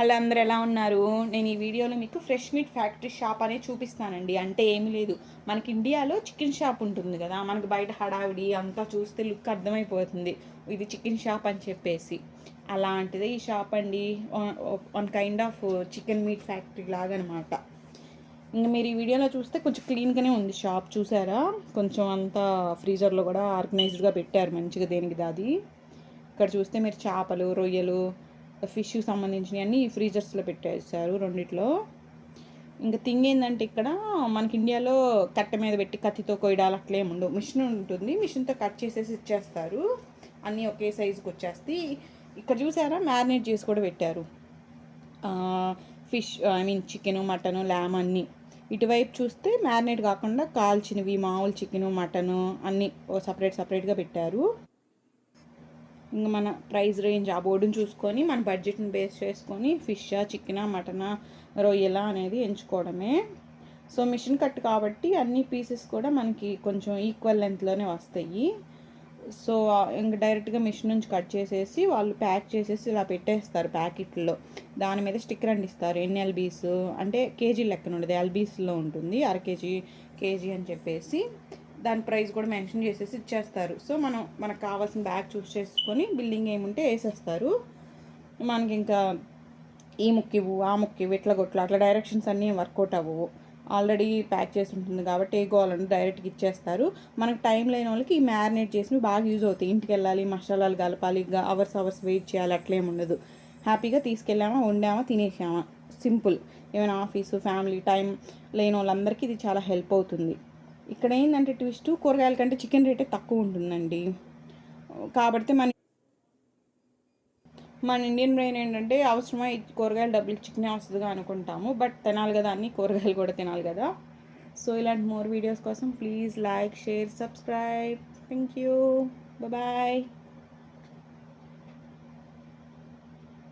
Hello అందరూ ఎలా ఉన్నారు? నేను ఈ వీడియోలో మీకు ఫ్రెష్ మీట్ ఫ్యాక్టరీ షాప్ అనేది చూపిస్తానండి. అంటే ఏమీ లేదు, మనకి ఇండియాలో చికెన్ షాప్ ఉంటుంది కదా, మనకి బయట హడావిడి అంతా చూస్తే లుక్ అర్థమైపోతుంది ఇది చికెన్ షాప్ అని చెప్పేసి. అలాంటిదే ఈ షాప్ అండి. One kind of chicken meet factory లాగా అనమాట. ఇంకా మీరు ఈ వీడియోలో చూస్తే కొంచెం క్లీన్గానే ఉంది షాప్, చూసారా? కొంచెం అంతా ఫ్రీజర్లో కూడా ఆర్గనైజ్డ్గా పెట్టారు మంచిగా, దేనికి దాది. ఇక్కడ చూస్తే మీరు చేపలు, రొయ్యలు, ఫిష్ సంబంధించినవి అన్నీ ఫ్రీజర్స్లో పెట్టేశారు రెండిట్లో. ఇంకా థింగ్ ఏంటంటే, ఇక్కడ మనకి ఇండియాలో కట్టె మీద పెట్టి కత్తితో కొయ్యడాలు అట్లేం ఉండవు. మిషన్ ఉంటుంది, మిషన్తో కట్ చేసేసి ఇచ్చేస్తారు, అన్నీ ఒకే సైజుకి వచ్చేస్తాయి. ఇక్కడ చూసారా, మ్యారినేట్ చేసి కూడా పెట్టారు fish, I mean chicken, mutton, ల్యామ్ అన్నీ. ఇటువైపు చూస్తే మ్యారినేట్ కాకుండా కాల్చినవి, మామూలు చికెను, మటను అన్నీ సపరేట్గా పెట్టారు. ఇంకా మన ప్రైస్ రేంజ్ ఆ బోర్డుని చూసుకొని మన బడ్జెట్ని బేస్ చేసుకొని ఫిషా, చికెనా, మటనా, రొయ్యలా అనేది ఎంచుకోవడమే. సో మిషన్ కట్ కాబట్టి అన్ని పీసెస్ కూడా మనకి కొంచెం ఈక్వల్ లెంత్లోనే వస్తాయి. సో ఇంక డైరెక్ట్గా మిషన్ నుంచి కట్ చేసేసి వాళ్ళు ప్యాక్ చేసేసి ఇలా పెట్టేస్తారు ప్యాకెట్లో. దాని మీద స్టిక్కర్ అంటిస్తారు, ఎన్ని ఎల్బీస్ అంటే కేజీ లెక్కన ఉండదు, ఎల్బీస్లో ఉంటుంది, అర కేజీ, కేజీ అని చెప్పేసి. దాని ప్రైస్ కూడా మెన్షన్ చేసేసి ఇచ్చేస్తారు. సో మనకు కావాల్సిన బ్యాగ్ చూస్ చేసుకొని బిల్లింగ్ ఏముంటే వేసేస్తారు. మనకి ఇంకా ఈ ముక్కివు, ఆ ముక్కివు, ఇట్లా కొట్లు అట్లా డైరెక్షన్స్ అన్నీ వర్కౌట్ అవ్వవు. ఆల్రెడీ ప్యాక్ చేసి ఉంటుంది కాబట్టి ఏ కావాలంటే డైరెక్ట్గా ఇచ్చేస్తారు. మనకు టైం లేని వాళ్ళకి ఈ మ్యారినేట్ చేసినవి బాగా యూజ్ అవుతాయి. ఇంటికి వెళ్ళాలి, మసాలాలు కలపాలి, అవర్స్ వెయిట్ చేయాలి, అట్లేం ఉండదు. హ్యాపీగా తీసుకెళ్ళామా, వండామా, తినేసామా, సింపుల్. ఏమైనా ఆఫీసు, ఫ్యామిలీ టైం లేని వాళ్ళందరికీ ఇది చాలా హెల్ప్ అవుతుంది. ఇక్కడ ఏంటంటే ట్విస్ట్, కూరగాయల కంటే చికెన్ రేటే తక్కువ ఉంటుందండి. కాబట్టి మన ఇండియన్ బ్రెయిన్ ఏంటంటే, అవసరమా ఈ కూరగాయలు డబ్బులు చికెనే వస్తుందిగా అనుకుంటాము. బట్ తినాలి కదా, అన్ని కూరగాయలు కూడా తినాలి కదా. సో ఇలాంటి మోర్ వీడియోస్ కోసం please like, share, subscribe. Thank you, bye.